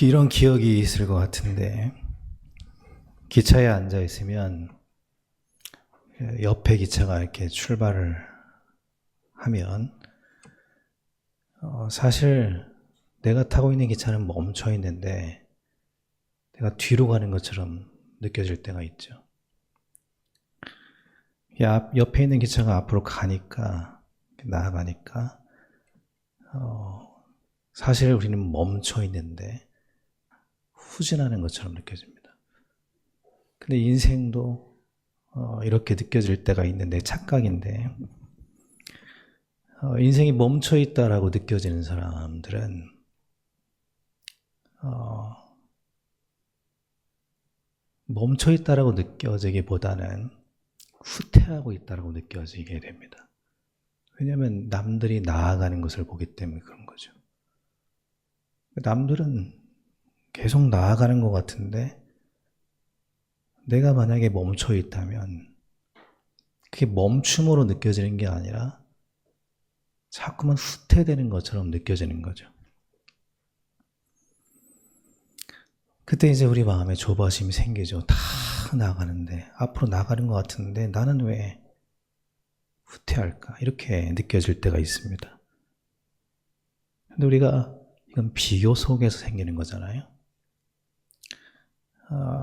이런 기억이 있을 것 같은데, 기차에 앉아 있으면 옆에 기차가 이렇게 출발을 하면 사실 내가 타고 있는 기차는 멈춰 있는데 내가 뒤로 가는 것처럼 느껴질 때가 있죠. 옆에 있는 기차가 앞으로 가니까, 나아가니까 사실 우리는 멈춰 있는데 후진하는 것처럼 느껴집니다. 근데 인생도 이렇게 느껴질 때가 있는데, 착각인데, 인생이 멈춰 있다라고 느껴지는 사람들은 멈춰 있다라고 느껴지기보다는 후퇴하고 있다라고 느껴지게 됩니다. 왜냐하면 남들이 나아가는 것을 보기 때문에 그런 거죠. 남들은 계속 나아가는 것 같은데 내가 만약에 멈춰 있다면 그게 멈춤으로 느껴지는 게 아니라 자꾸만 후퇴되는 것처럼 느껴지는 거죠. 그때 이제 우리 마음에 조바심이 생기죠. 다 나아가는데, 앞으로 나가는 것 같은데 나는 왜 후퇴할까? 이렇게 느껴질 때가 있습니다. 근데 우리가 이건 비교 속에서 생기는 거잖아요.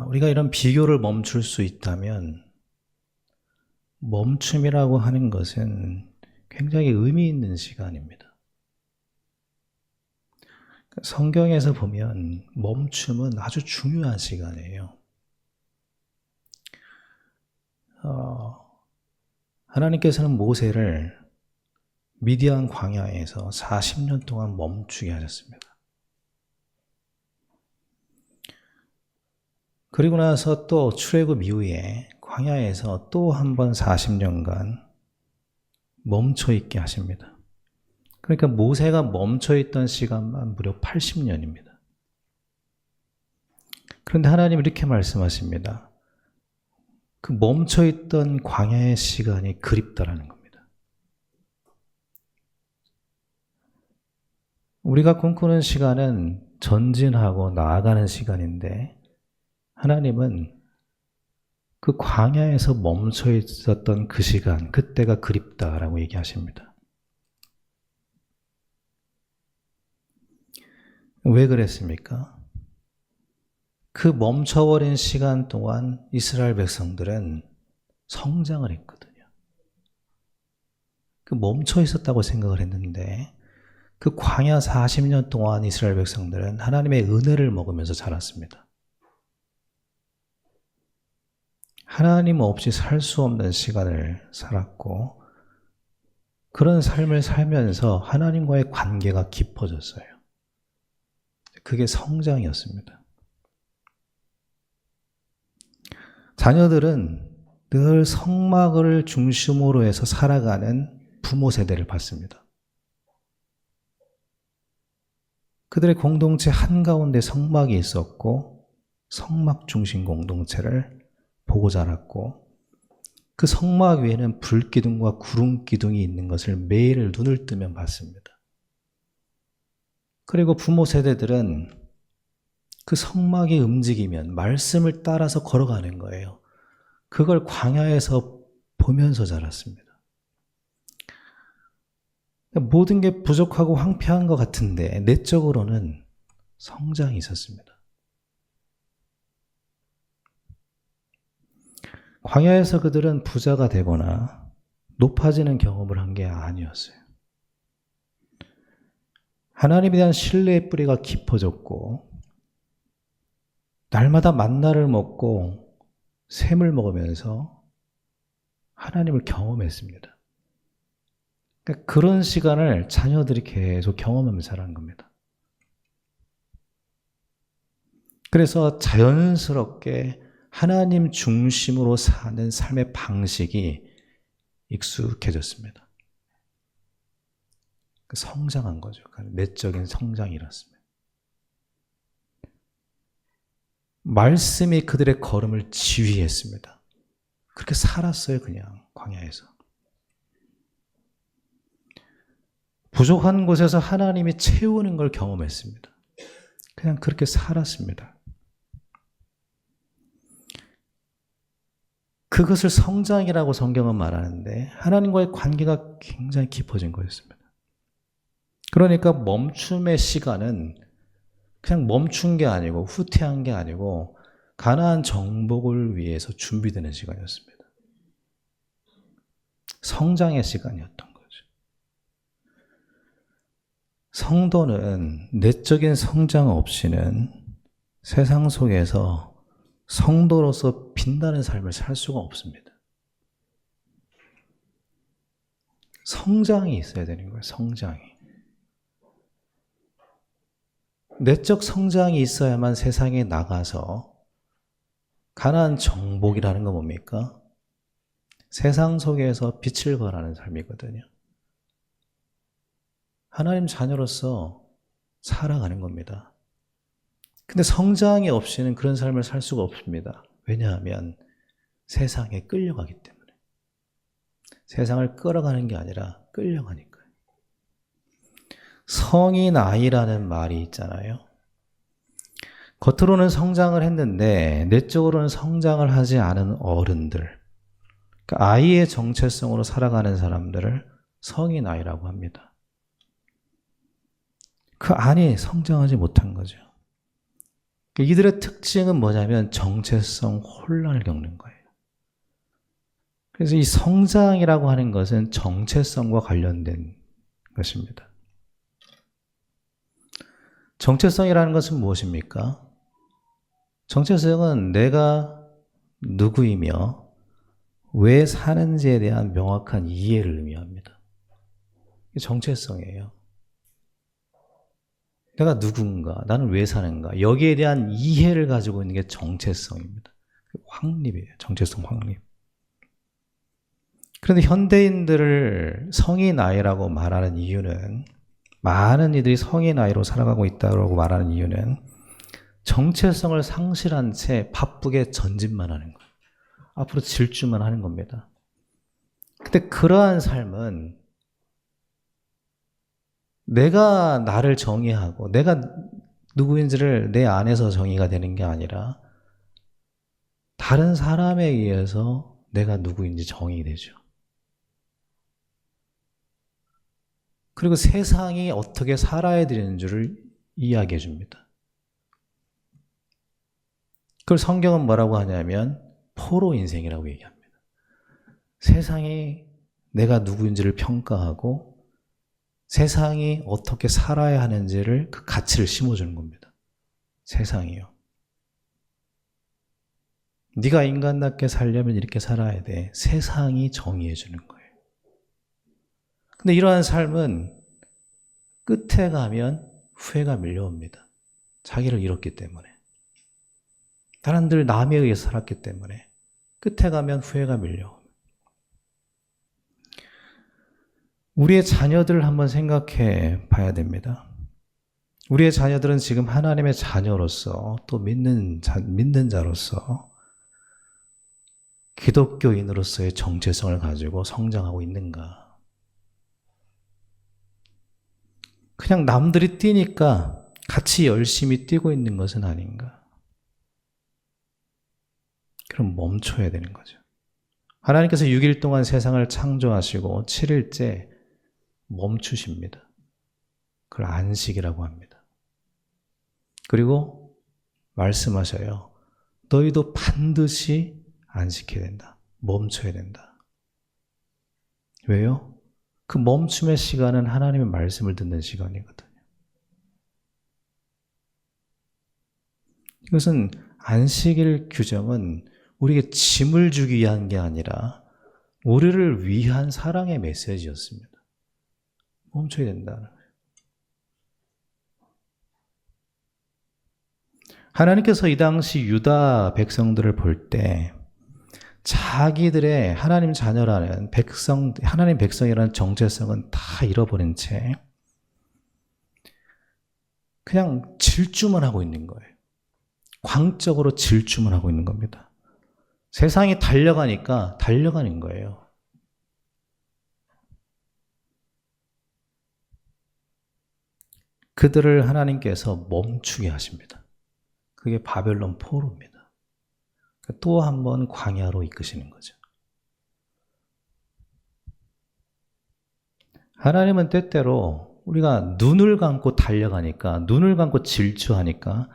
우리가 이런 비교를 멈출 수 있다면, 멈춤이라고 하는 것은 굉장히 의미 있는 시간입니다. 성경에서 보면 멈춤은 아주 중요한 시간이에요. 하나님께서는 모세를 미디안 광야에서 40년 동안 멈추게 하셨습니다. 그리고 나서 또 출애굽 이후에 광야에서 또 한 번 40년간 멈춰 있게 하십니다. 그러니까 모세가 멈춰 있던 시간만 무려 80년입니다. 그런데 하나님은 이렇게 말씀하십니다. 그 멈춰 있던 광야의 시간이 그립다라는 겁니다. 우리가 꿈꾸는 시간은 전진하고 나아가는 시간인데, 하나님은 그 광야에서 멈춰 있었던 그 시간, 그때가 그립다라고 얘기하십니다. 왜 그랬습니까? 그 멈춰버린 시간 동안 이스라엘 백성들은 성장을 했거든요. 그 멈춰 있었다고 생각을 했는데, 그 광야 40년 동안 이스라엘 백성들은 하나님의 은혜를 먹으면서 자랐습니다. 하나님 없이 살 수 없는 시간을 살았고, 그런 삶을 살면서 하나님과의 관계가 깊어졌어요. 그게 성장이었습니다. 자녀들은 늘 성막을 중심으로 해서 살아가는 부모 세대를 봤습니다. 그들의 공동체 한가운데 성막이 있었고, 성막 중심 공동체를 보고 자랐고, 그 성막 위에는 불기둥과 구름기둥이 있는 것을 매일 눈을 뜨면 봤습니다. 그리고 부모 세대들은 그 성막이 움직이면 말씀을 따라서 걸어가는 거예요. 그걸 광야에서 보면서 자랐습니다. 모든 게 부족하고 황폐한 것 같은데 내적으로는 성장이 있었습니다. 광야에서 그들은 부자가 되거나 높아지는 경험을 한 게 아니었어요. 하나님에 대한 신뢰의 뿌리가 깊어졌고, 날마다 만나를 먹고 샘을 먹으면서 하나님을 경험했습니다. 그러니까 그런 시간을 자녀들이 계속 경험하면서 자라는 겁니다. 그래서 자연스럽게 하나님 중심으로 사는 삶의 방식이 익숙해졌습니다. 성장한 거죠. 내적인 성장이 일어났습니다. 말씀이 그들의 걸음을 지휘했습니다. 그렇게 살았어요, 그냥 광야에서. 부족한 곳에서 하나님이 채우는 걸 경험했습니다. 그냥 그렇게 살았습니다. 그것을 성장이라고 성경은 말하는데 하나님과의 관계가 굉장히 깊어진 거였습니다. 그러니까 멈춤의 시간은 그냥 멈춘 게 아니고 후퇴한 게 아니고 가나안 정복을 위해서 준비되는 시간이었습니다. 성장의 시간이었던 거죠. 성도는 내적인 성장 없이는 세상 속에서 성도로서 빛나는 삶을 살 수가 없습니다. 성장이 있어야 되는 거예요. 성장이. 내적 성장이 있어야만 세상에 나가서 가나안 정복이라는 건 뭡니까? 세상 속에서 빛을 발하는 삶이거든요. 하나님 자녀로서 살아가는 겁니다. 근데 성장이 없이는 그런 삶을 살 수가 없습니다. 왜냐하면 세상에 끌려가기 때문에. 세상을 끌어가는 게 아니라 끌려가니까요. 성인 아이라는 말이 있잖아요. 겉으로는 성장을 했는데 내적으로는 성장을 하지 않은 어른들, 그러니까 아이의 정체성으로 살아가는 사람들을 성인 아이라고 합니다. 그 안에 성장하지 못한 거죠. 이들의 특징은 뭐냐면 정체성 혼란을 겪는 거예요. 그래서 이 성장이라고 하는 것은 정체성과 관련된 것입니다. 정체성이라는 것은 무엇입니까? 정체성은 내가 누구이며 왜 사는지에 대한 명확한 이해를 의미합니다. 이게 정체성이에요. 내가 누군가, 나는 왜 사는가, 여기에 대한 이해를 가지고 있는 게 정체성입니다. 확립이에요. 정체성 확립. 그런데 현대인들을 성인 아이라고 말하는 이유는, 많은 이들이 성인 아이로 살아가고 있다고 말하는 이유는 정체성을 상실한 채 바쁘게 전진만 하는 거예요. 앞으로 질주만 하는 겁니다. 근데 그러한 삶은 내가 나를 정의하고 내가 누구인지를 내 안에서 정의가 되는 게 아니라 다른 사람에 의해서 내가 누구인지 정의되죠. 그리고 세상이 어떻게 살아야 되는 줄을 이야기해 줍니다. 그걸 성경은 뭐라고 하냐면 포로 인생이라고 얘기합니다. 세상이 내가 누구인지를 평가하고 세상이 어떻게 살아야 하는지를 그 가치를 심어주는 겁니다. 세상이요. 네가 인간답게 살려면 이렇게 살아야 돼. 세상이 정의해 주는 거예요. 근데 이러한 삶은 끝에 가면 후회가 밀려옵니다. 자기를 잃었기 때문에. 사람들 남에 의해서 살았기 때문에 끝에 가면 후회가 밀려옵니다. 우리의 자녀들을 한번 생각해 봐야 됩니다. 우리의 자녀들은 지금 하나님의 자녀로서 또 믿는 자로서 기독교인으로서의 정체성을 가지고 성장하고 있는가? 그냥 남들이 뛰니까 같이 열심히 뛰고 있는 것은 아닌가? 그럼 멈춰야 되는 거죠. 하나님께서 6일 동안 세상을 창조하시고 7일째 멈추십니다. 그걸 안식이라고 합니다. 그리고 말씀하셔요. 너희도 반드시 안식해야 된다. 멈춰야 된다. 왜요? 그 멈춤의 시간은 하나님의 말씀을 듣는 시간이거든요. 이것은 안식일 규정은 우리에게 짐을 주기 위한 게 아니라 우리를 위한 사랑의 메시지였습니다. 멈춰야 된다는 거예요. 하나님께서 이 당시 유다 백성들을 볼 때 자기들의 하나님 자녀라는 하나님 백성이라는 정체성은 다 잃어버린 채 그냥 질주만 하고 있는 거예요. 광적으로 질주만 하고 있는 겁니다. 세상이 달려가니까 달려가는 거예요. 그들을 하나님께서 멈추게 하십니다. 그게 바벨론 포로입니다. 또 한 번 광야로 이끄시는 거죠. 하나님은 때때로 우리가 눈을 감고 달려가니까, 눈을 감고 질주하니까,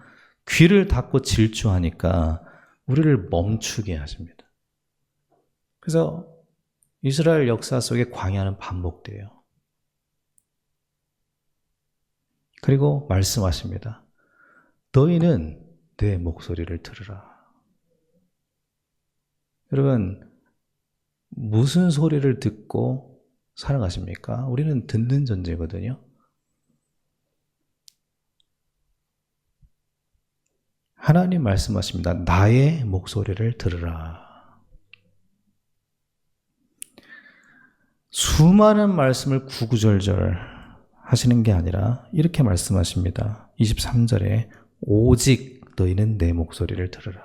귀를 닫고 질주하니까 우리를 멈추게 하십니다. 그래서 이스라엘 역사 속에 광야는 반복돼요. 그리고 말씀하십니다. 너희는 내 목소리를 들으라. 여러분, 무슨 소리를 듣고 살아가십니까? 우리는 듣는 존재거든요. 하나님 말씀하십니다. 나의 목소리를 들으라. 수많은 말씀을 구구절절 하시는 게 아니라 이렇게 말씀하십니다. 23절에 오직 너희는 내 목소리를 들으라.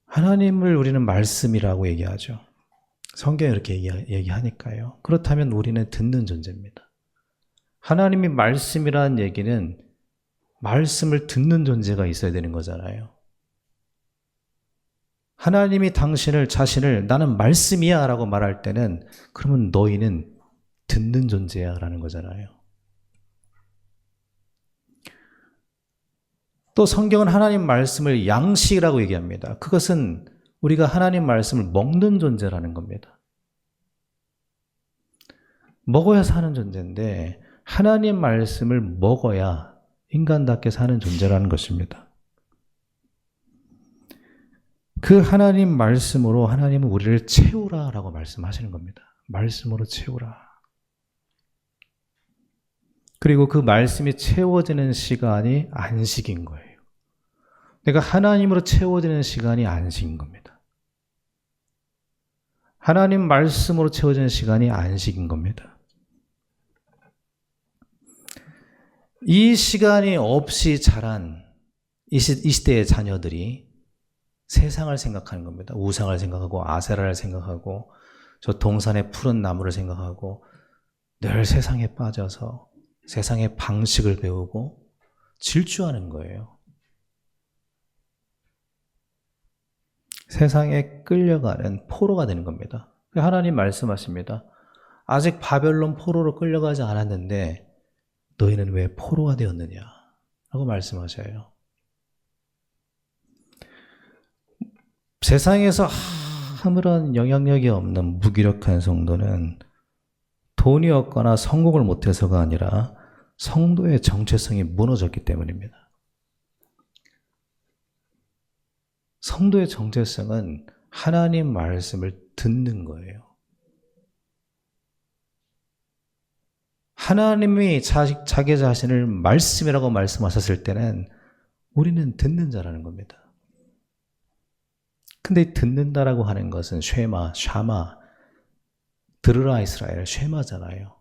하나님을 우리는 말씀이라고 얘기하죠. 성경에 이렇게 얘기하니까요. 그렇다면 우리는 듣는 존재입니다. 하나님이 말씀이라는 얘기는 말씀을 듣는 존재가 있어야 되는 거잖아요. 하나님이 자신을 나는 말씀이야 라고 말할 때는 그러면 너희는 듣는 존재야 라는 거잖아요. 또 성경은 하나님 말씀을 양식이라고 얘기합니다. 그것은 우리가 하나님 말씀을 먹는 존재라는 겁니다. 먹어야 사는 존재인데 하나님 말씀을 먹어야 인간답게 사는 존재라는 것입니다. 그 하나님 말씀으로 하나님은 우리를 채우라라고 말씀하시는 겁니다. 말씀으로 채우라. 그리고 그 말씀이 채워지는 시간이 안식인 거예요. 내가 하나님으로 채워지는 시간이 안식인 겁니다. 하나님 말씀으로 채워지는 시간이 안식인 겁니다. 이 시간이 없이 자란 이 시대의 자녀들이 세상을 생각하는 겁니다. 우상을 생각하고 아세라를 생각하고 저 동산의 푸른 나무를 생각하고 늘 세상에 빠져서 세상의 방식을 배우고 질주하는 거예요. 세상에 끌려가는 포로가 되는 겁니다. 하나님 말씀하십니다. 아직 바벨론 포로로 끌려가지 않았는데 너희는 왜 포로가 되었느냐 라고 말씀하셔요. 세상에서 아무런 영향력이 없는 무기력한 성도는 돈이 없거나 성공을 못해서가 아니라 성도의 정체성이 무너졌기 때문입니다. 성도의 정체성은 하나님 말씀을 듣는 거예요. 하나님이 자기 자신을 말씀이라고 말씀하셨을 때는 우리는 듣는 자라는 겁니다. 근데 듣는다라고 하는 것은 샤마, 들으라 이스라엘, 쉐마잖아요.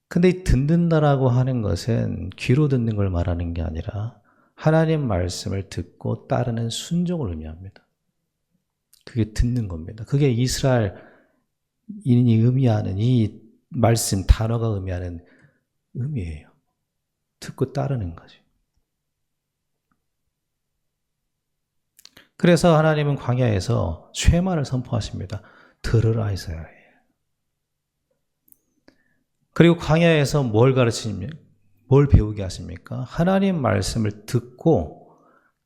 근데 듣는다라고 하는 것은 귀로 듣는 걸 말하는 게 아니라 하나님 말씀을 듣고 따르는 순종을 의미합니다. 그게 듣는 겁니다. 그게 이스라엘인이 의미하는 이 말씀 단어가 의미하는 의미예요. 듣고 따르는 거죠. 그래서 하나님은 광야에서 쉐마를 선포하십니다. 들으라 이스라엘. 그리고 광야에서 뭘 가르치십니까? 뭘 배우게 하십니까? 하나님 말씀을 듣고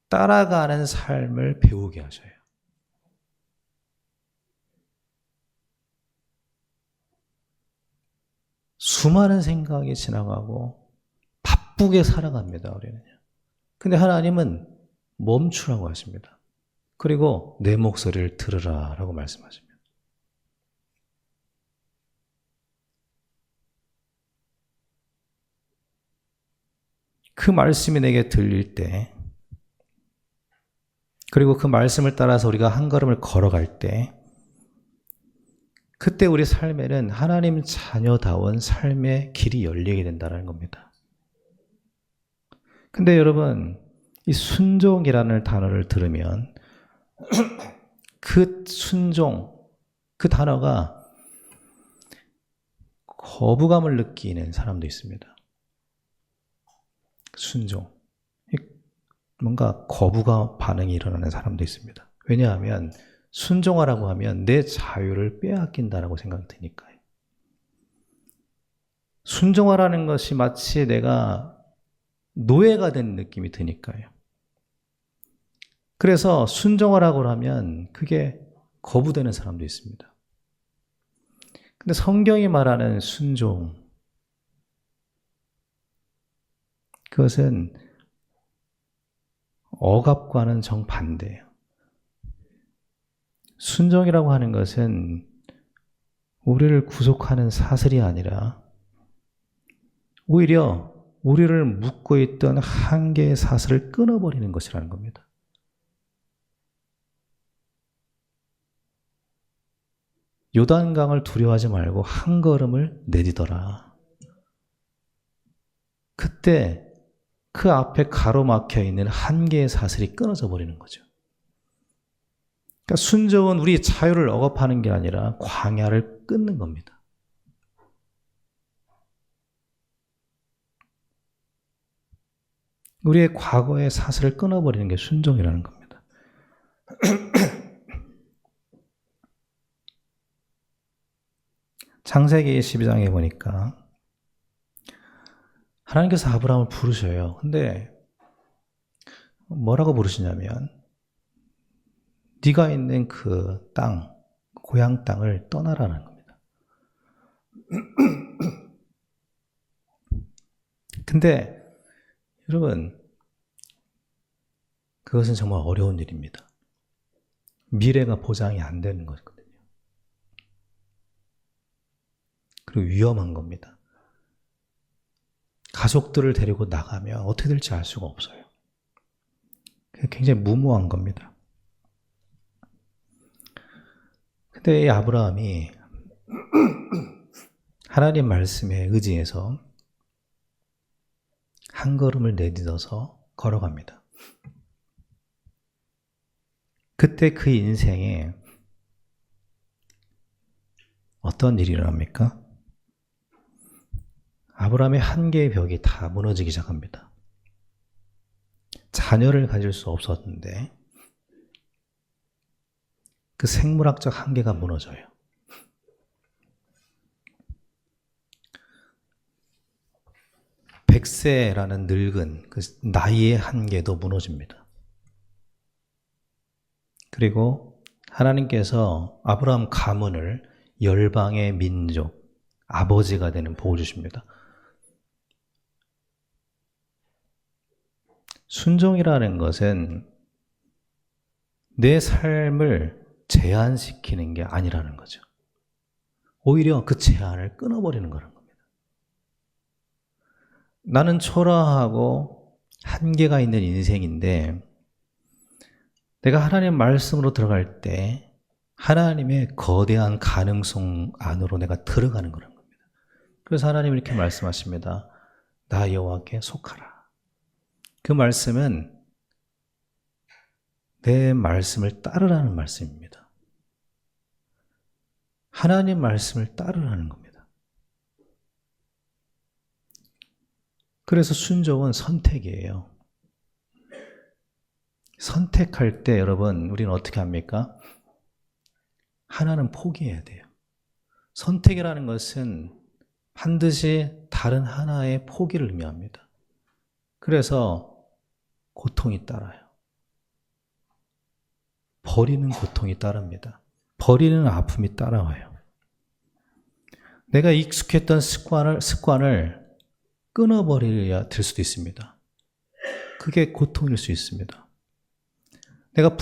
따라가는 삶을 배우게 하셔요. 수많은 생각이 지나가고 바쁘게 살아갑니다, 우리는요. 근데 하나님은 멈추라고 하십니다. 그리고 내 목소리를 들으라 라고 말씀하십니다. 그 말씀이 내게 들릴 때, 그리고 그 말씀을 따라서 우리가 한 걸음을 걸어갈 때, 그때 우리 삶에는 하나님 자녀다운 삶의 길이 열리게 된다는 겁니다. 근데 여러분, 이 순종이라는 단어를 들으면 그 순종, 그 단어가 거부감을 느끼는 사람도 있습니다. 순종. 뭔가 거부감 반응이 일어나는 사람도 있습니다. 왜냐하면 순종하라고 하면 내 자유를 빼앗긴다라고 생각이 드니까요. 순종하라는 것이 마치 내가 노예가 된 느낌이 드니까요. 그래서 순종하라고 하면 그게 거부되는 사람도 있습니다. 근데 성경이 말하는 순종, 그것은 억압과는 정반대예요. 순종이라고 하는 것은 우리를 구속하는 사슬이 아니라 오히려 우리를 묶고 있던 한계의 사슬을 끊어버리는 것이라는 겁니다. 요단강을 두려워하지 말고 한 걸음을 내디뎌라. 그때 그 앞에 가로막혀 있는 한계의 사슬이 끊어져 버리는 거죠. 그러니까 순종은 우리 자유를 억압하는 게 아니라 광야를 끊는 겁니다. 우리의 과거의 사슬을 끊어버리는 게 순종이라는 겁니다. 창세기 12장에 보니까 하나님께서 아브라함을 부르셔요. 근데 뭐라고 부르시냐면 네가 있는 그 땅, 고향 땅을 떠나라는 겁니다. 근데 여러분, 그것은 정말 어려운 일입니다. 미래가 보장이 안 되는 거거든요. 그리고 위험한 겁니다. 가족들을 데리고 나가면 어떻게 될지 알 수가 없어요. 굉장히 무모한 겁니다. 근데 이 아브라함이 하나님 말씀에 의지해서 한 걸음을 내딛어서 걸어갑니다. 그때 그 인생에 어떤 일이 일어납니까? 아브라함의 한계의 벽이 다 무너지기 시작합니다. 자녀를 가질 수 없었는데 그 생물학적 한계가 무너져요. 백세라는 늙은 그 나이의 한계도 무너집니다. 그리고 하나님께서 아브라함 가문을 열방의 민족, 아버지가 되는 복을 주십니다. 순종이라는 것은 내 삶을 제한시키는 게 아니라는 거죠. 오히려 그 제한을 끊어버리는 거라는 겁니다. 나는 초라하고 한계가 있는 인생인데 내가 하나님 말씀으로 들어갈 때 하나님의 거대한 가능성 안으로 내가 들어가는 거라는 겁니다. 그래서 하나님이 이렇게 말씀하십니다. 나 여호와께 속하라. 그 말씀은 내 말씀을 따르라는 말씀입니다. 하나님 말씀을 따르라는 겁니다. 그래서 순종은 선택이에요. 선택할 때 여러분 우리는 어떻게 합니까? 하나는 포기해야 돼요. 선택이라는 것은 반드시 다른 하나의 포기를 의미합니다. 그래서 고통이 따라요. 버리는 고통이 따릅니다. 버리는 아픔이 따라와요. 내가 익숙했던 습관을 끊어버려야 될 수도 있습니다. 그게 고통일 수 있습니다. 내가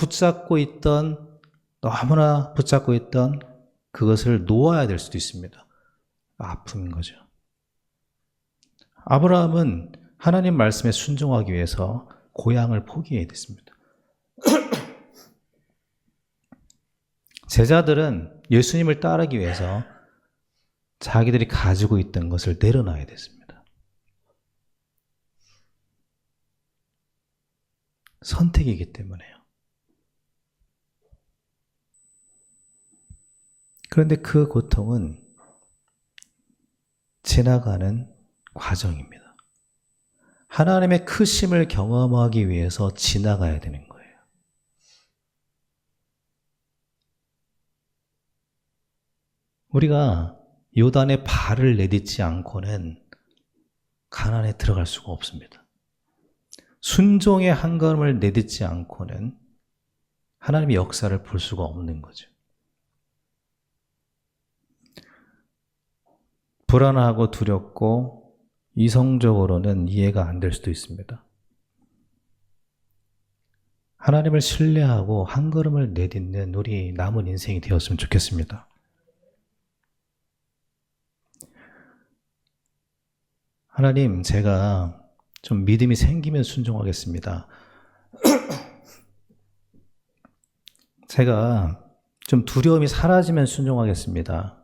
너무나 붙잡고 있던 그것을 놓아야 될 수도 있습니다. 아픔인 거죠. 아브라함은 하나님 말씀에 순종하기 위해서 고향을 포기해야 됐습니다. 제자들은 예수님을 따르기 위해서 자기들이 가지고 있던 것을 내려놔야 됐습니다. 선택이기 때문에요. 그런데 그 고통은 지나가는 과정입니다. 하나님의 크심을 경험하기 위해서 지나가야 되는 거예요. 우리가 요단에 발을 내딛지 않고는 가나안에 들어갈 수가 없습니다. 순종의 한 걸음을 내딛지 않고는 하나님의 역사를 볼 수가 없는 거죠. 불안하고 두렵고 이성적으로는 이해가 안 될 수도 있습니다. 하나님을 신뢰하고 한 걸음을 내딛는 우리 남은 인생이 되었으면 좋겠습니다. 하나님, 제가 좀 믿음이 생기면 순종하겠습니다. 제가 좀 두려움이 사라지면 순종하겠습니다.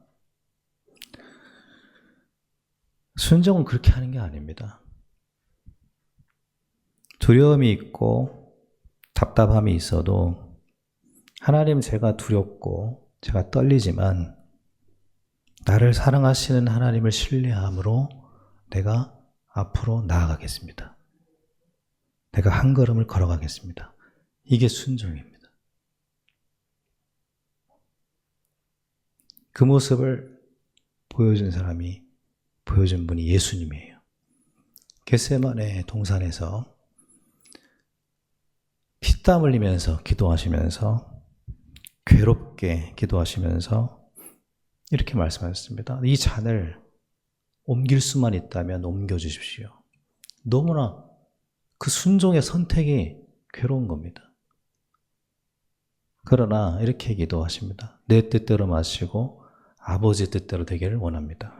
순종은 그렇게 하는 게 아닙니다. 두려움이 있고 답답함이 있어도 하나님, 제가 두렵고 제가 떨리지만 나를 사랑하시는 하나님을 신뢰함으로 내가 앞으로 나아가겠습니다. 내가 한 걸음을 걸어가겠습니다. 이게 순종입니다. 그 모습을 보여준 분이 예수님이에요. 겟세마네 동산에서 피땀 흘리면서 기도하시면서 괴롭게 기도하시면서 이렇게 말씀하셨습니다. 이 잔을 옮길 수만 있다면 옮겨주십시오. 너무나 그 순종의 선택이 괴로운 겁니다. 그러나 이렇게 기도하십니다. 내 뜻대로 마시고 아버지 뜻대로 되기를 원합니다.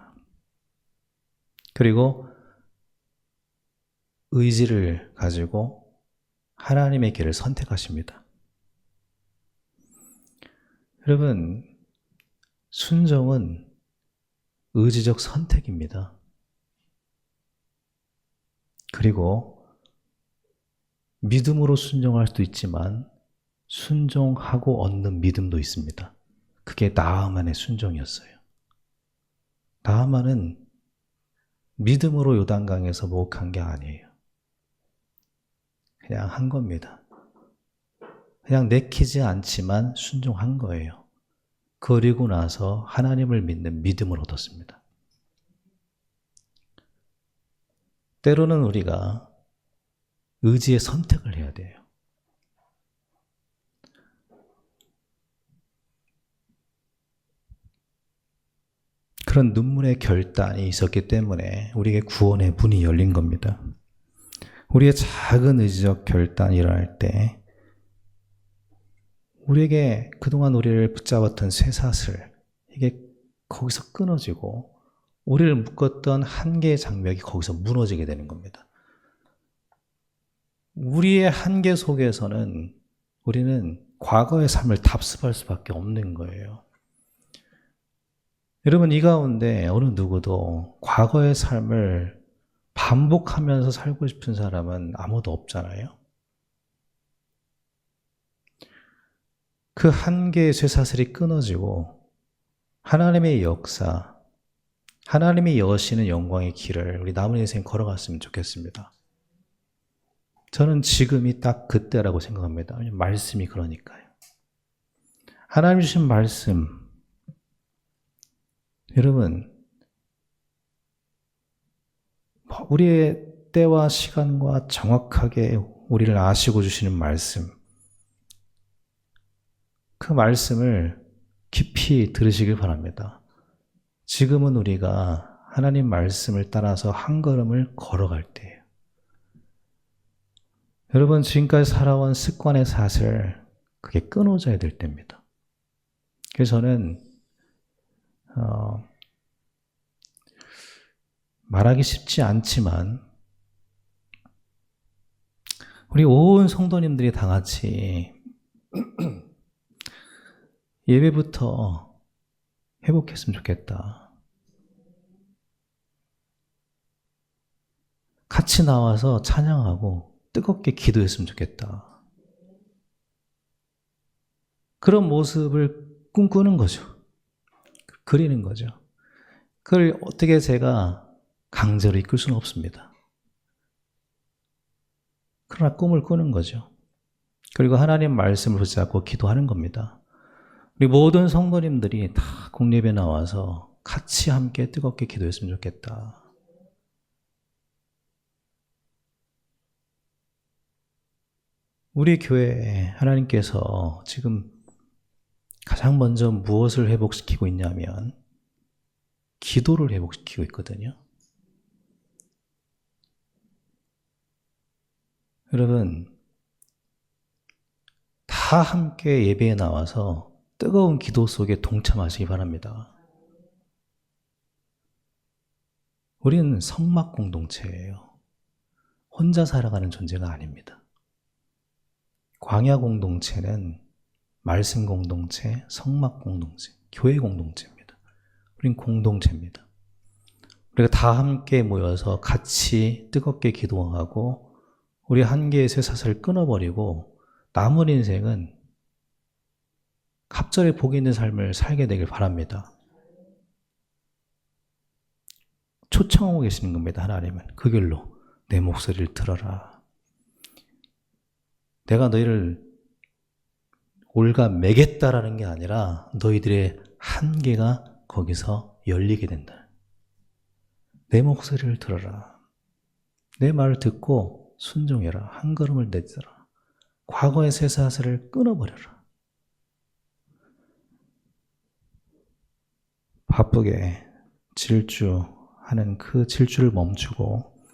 그리고 의지를 가지고 하나님의 길을 선택하십니다. 여러분, 순종은 의지적 선택입니다. 그리고 믿음으로 순종할 수도 있지만 순종하고 얻는 믿음도 있습니다. 그게 나아만의 순종이었어요. 나아만은 믿음으로 요단강에서 목욕한 게 아니에요. 그냥 한 겁니다. 그냥 내키지 않지만 순종한 거예요. 그리고 나서 하나님을 믿는 믿음을 얻었습니다. 때로는 우리가 의지의 선택을 해야 돼요. 그런 눈물의 결단이 있었기 때문에 우리에게 구원의 문이 열린 겁니다. 우리의 작은 의지적 결단이 일어날 때 우리에게 그동안 우리를 붙잡았던 쇠사슬, 이게 거기서 끊어지고 우리를 묶었던 한계의 장벽이 거기서 무너지게 되는 겁니다. 우리의 한계 속에서는 우리는 과거의 삶을 답습할 수밖에 없는 거예요. 여러분, 이 가운데 어느 누구도 과거의 삶을 반복하면서 살고 싶은 사람은 아무도 없잖아요. 그 한계의 쇠사슬이 끊어지고 하나님의 역사, 하나님이 여시는 영광의 길을 우리 남은 인생 걸어갔으면 좋겠습니다. 저는 지금이 딱 그때라고 생각합니다. 말씀이 그러니까요. 하나님 주신 말씀, 여러분, 우리의 때와 시간과 정확하게 우리를 아시고 주시는 말씀, 그 말씀을 깊이 들으시길 바랍니다. 지금은 우리가 하나님 말씀을 따라서 한 걸음을 걸어갈 때예요. 여러분, 지금까지 살아온 습관의 사슬, 그게 끊어져야 될 때입니다. 그래서 저는 말하기 쉽지 않지만 우리 온 성도님들이 다 같이 예배부터 회복했으면 좋겠다. 같이 나와서 찬양하고 뜨겁게 기도했으면 좋겠다. 그런 모습을 꿈꾸는 거죠. 그리는 거죠. 그걸 어떻게 제가 강제로 이끌 수는 없습니다. 그러나 꿈을 꾸는 거죠. 그리고 하나님 말씀을 붙잡고 기도하는 겁니다. 우리 모든 성도님들이 다 공예배 나와서 같이 함께 뜨겁게 기도했으면 좋겠다. 우리 교회에 하나님께서 지금 가장 먼저 무엇을 회복시키고 있냐면 기도를 회복시키고 있거든요. 여러분, 다 함께 예배에 나와서 뜨거운 기도 속에 동참하시기 바랍니다. 우리는 성막 공동체예요. 혼자 살아가는 존재가 아닙니다. 광야 공동체는 말씀 공동체, 성막 공동체, 교회 공동체입니다. 우린 공동체입니다. 우리가 다 함께 모여서 같이 뜨겁게 기도하고 우리 한계의 쇠사슬을 끊어버리고 남은 인생은 갑절에 복이 있는 삶을 살게 되길 바랍니다. 초청하고 계시는 겁니다. 하나님은 그 길로 내 목소리를 들어라. 내가 너희를 올가매겠다라는 게 아니라 너희들의 한계가 거기서 열리게 된다. 내 목소리를 들어라. 내 말을 듣고 순종해라. 한 걸음을 내딛어라. 과거의 쇠사슬을 끊어버려라. 바쁘게 질주하는 그 질주를 멈추고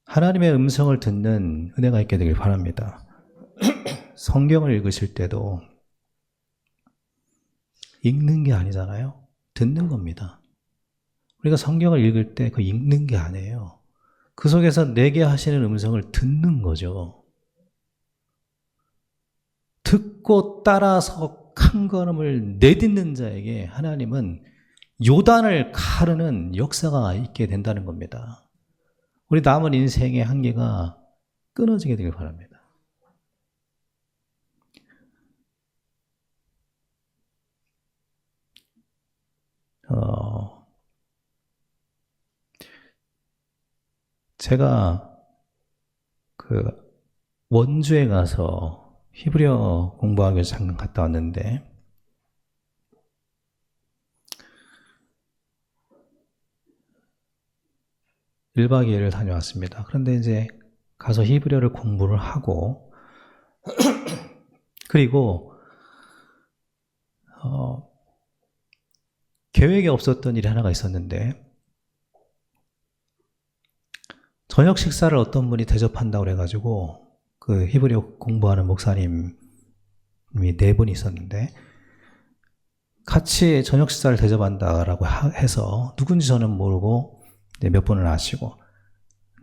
하나님의 음성을 듣는 은혜가 있게 되길 바랍니다. 성경을 읽으실 때도 읽는 게 아니잖아요. 듣는 겁니다. 우리가 성경을 읽을 때 그 읽는 게 아니에요. 그 속에서 내게 하시는 음성을 듣는 거죠. 듣고 따라서 한 걸음을 내딛는 자에게 하나님은 요단을 가르는 역사가 있게 된다는 겁니다. 우리 남은 인생의 한계가 끊어지게 되길 바랍니다. 제가 그 원주에 가서 히브리어 공부하기 위해서 잠깐 갔다 왔는데 (1박 2일을) 다녀왔습니다. 그런데 이제 가서 히브리어를 공부를 하고 그리고 계획에 없었던 일이 하나가 있었는데 저녁 식사를 어떤 분이 대접한다고 그래가지고 그 히브리어 공부하는 목사님이 4분이 있었는데 같이 저녁 식사를 대접한다라고 해서 누군지 저는 모르고 몇 분을 아시고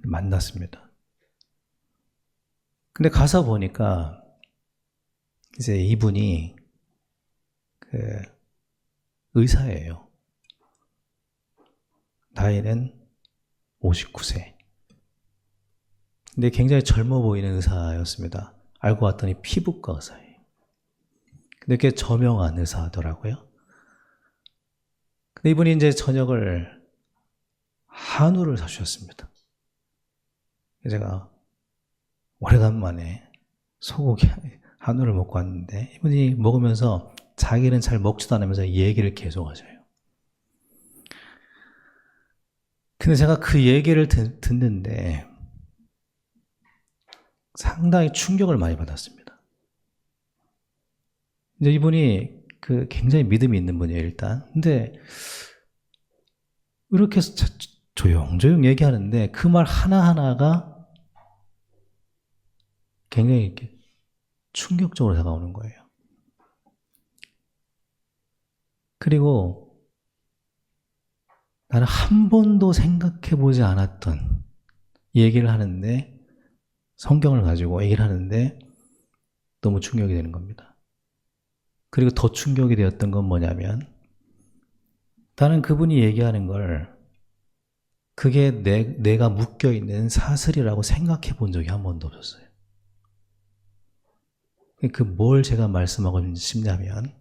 만났습니다. 근데 가서 보니까 이제 이분이 그 의사예요. 나이는 59세. 근데 굉장히 젊어 보이는 의사였습니다. 알고 봤더니 피부과 의사예요. 근데 꽤 저명한 의사더라고요. 근데 이분이 이제 저녁을 한우를 사주셨습니다. 제가 오래간만에 소고기 한우를 먹고 왔는데 이분이 먹으면서 자기는 잘 먹지도 않으면서 얘기를 계속 하셔요. 근데 제가 그 얘기를 듣는데 상당히 충격을 많이 받았습니다. 이제 이분이 그 굉장히 믿음이 있는 분이에요, 일단. 근데 이렇게 조용조용 얘기하는데 그 말 하나하나가 굉장히 이렇게 충격적으로 다가오는 거예요. 그리고 나는 한 번도 생각해 보지 않았던 얘기를 하는데 성경을 가지고 얘기를 하는데 너무 충격이 되는 겁니다. 그리고 더 충격이 되었던 건 뭐냐면 나는 그분이 얘기하는 걸 그게 내가 묶여있는 사슬이라고 생각해 본 적이 한 번도 없었어요. 그 뭘 제가 말씀하고 싶냐면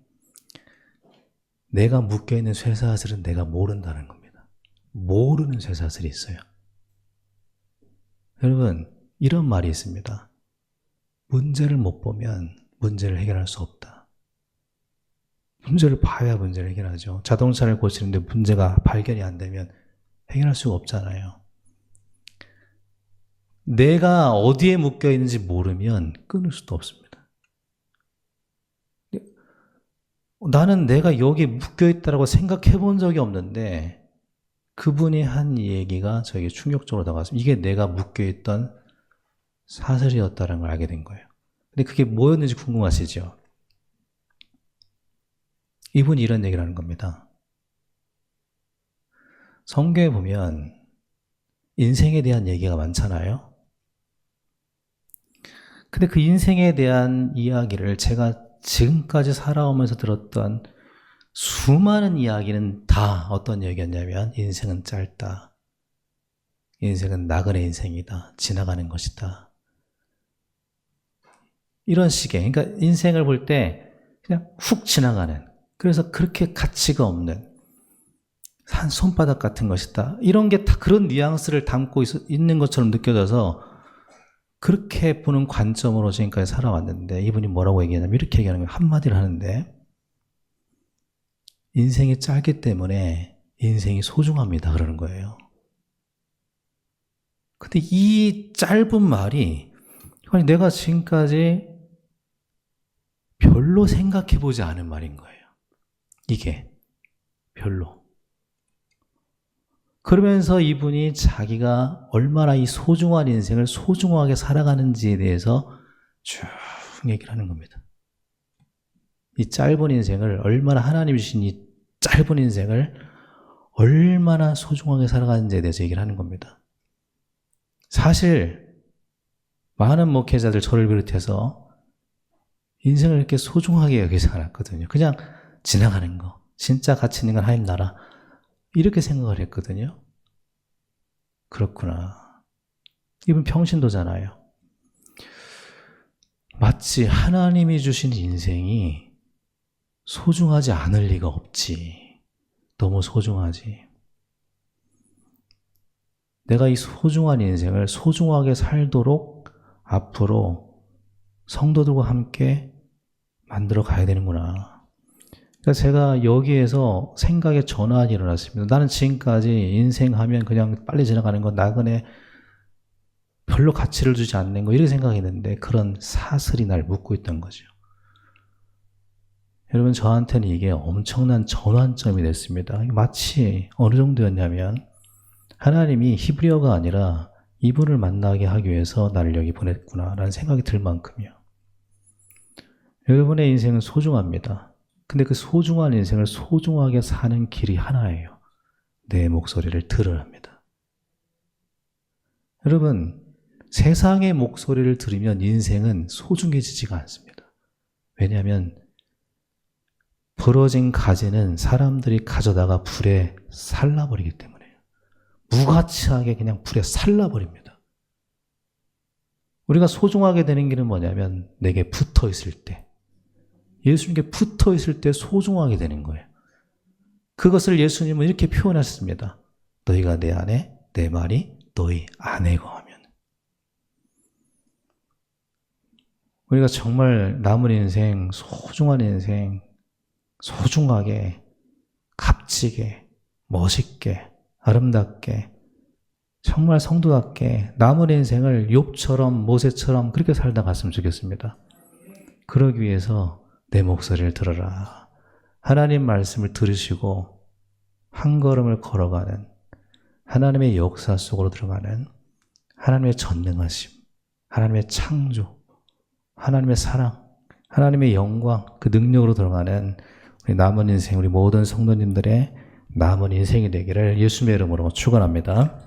내가 묶여있는 쇠사슬은 내가 모른다는 겁니다. 모르는 쇠사슬이 있어요. 여러분, 이런 말이 있습니다. 문제를 못 보면 문제를 해결할 수 없다. 문제를 봐야 문제를 해결하죠. 자동차를 고치는데 문제가 발견이 안 되면 해결할 수가 없잖아요. 내가 어디에 묶여 있는지 모르면 끊을 수도 없습니다. 나는 내가 여기에 묶여 있다고 생각해 본 적이 없는데 그분이 한 얘기가 저에게 충격적으로 다가왔습니다. 이게 내가 묶여 있던 사슬이었다는 걸 알게 된 거예요. 근데 그게 뭐였는지 궁금하시죠? 이분이 이런 얘기를 하는 겁니다. 성경에 보면 인생에 대한 얘기가 많잖아요. 근데 그 인생에 대한 이야기를 제가 지금까지 살아오면서 들었던 수많은 이야기는 다 어떤 얘기였냐면 인생은 짧다. 인생은 나그네 인생이다. 지나가는 것이다. 이런 식의, 그러니까 인생을 볼 때 그냥 훅 지나가는, 그래서 그렇게 가치가 없는 한 손바닥 같은 것이다. 이런 게 다 그런 뉘앙스를 담고 있는 것처럼 느껴져서 그렇게 보는 관점으로 지금까지 살아왔는데 이분이 뭐라고 얘기하냐면 이렇게 얘기하는 거예요. 한마디를 하는데 인생이 짧기 때문에 인생이 소중합니다. 그러는 거예요. 근데 이 짧은 말이 아니 내가 지금까지 별로 생각해보지 않은 말인 거예요. 이게 별로. 그러면서 이분이 자기가 얼마나 이 소중한 인생을 소중하게 살아가는지에 대해서 쭉 얘기를 하는 겁니다. 이 짧은 인생을 얼마나 하나님이 주신 이 짧은 인생을 얼마나 소중하게 살아가는지에 대해서 얘기를 하는 겁니다. 사실 많은 목회자들 저를 비롯해서 인생을 이렇게 소중하게 여기지 않았거든요. 그냥 지나가는 거, 진짜 가치 있는 건 하나님 나라 이렇게 생각을 했거든요. 그렇구나. 이분 평신도잖아요. 마치 하나님이 주신 인생이 소중하지 않을 리가 없지. 너무 소중하지. 내가 이 소중한 인생을 소중하게 살도록 앞으로 성도들과 함께 만들어 가야 되는구나. 그러니까 제가 여기에서 생각의 전환이 일어났습니다. 나는 지금까지 인생하면 그냥 빨리 지나가는 거, 나그네 별로 가치를 주지 않는 거 이렇게 생각했는데 그런 사슬이 날 묶고 있던 거죠. 여러분 저한테는 이게 엄청난 전환점이 됐습니다. 마치 어느 정도였냐면 하나님이 히브리어가 아니라 이분을 만나게 하기 위해서 나를 여기 보냈구나라는 생각이 들 만큼이요. 여러분의 인생은 소중합니다. 근데 그 소중한 인생을 소중하게 사는 길이 하나예요. 내 목소리를 들으라 합니다. 여러분, 세상의 목소리를 들으면 인생은 소중해지지가 않습니다. 왜냐하면 부러진 가지는 사람들이 가져다가 불에 살라버리기 때문에요. 무가치하게 그냥 불에 살라버립니다. 우리가 소중하게 되는 길은 뭐냐면 내게 붙어 있을 때, 예수님께 붙어 있을 때 소중하게 되는 거예요. 그것을 예수님은 이렇게 표현하셨습니다. 너희가 내 안에, 내 말이 너희 안에 거하면. 우리가 정말 남은 인생, 소중한 인생, 소중하게, 값지게, 멋있게, 아름답게, 정말 성도답게 남은 인생을 욥처럼 모세처럼 그렇게 살다 갔으면 좋겠습니다. 그러기 위해서 내 목소리를 들어라. 하나님 말씀을 들으시고 한 걸음을 걸어가는 하나님의 역사 속으로 들어가는 하나님의 전능하심, 하나님의 창조, 하나님의 사랑, 하나님의 영광, 그 능력으로 들어가는 우리 남은 인생, 우리 모든 성도님들의 남은 인생이 되기를 예수님의 이름으로 축원합니다.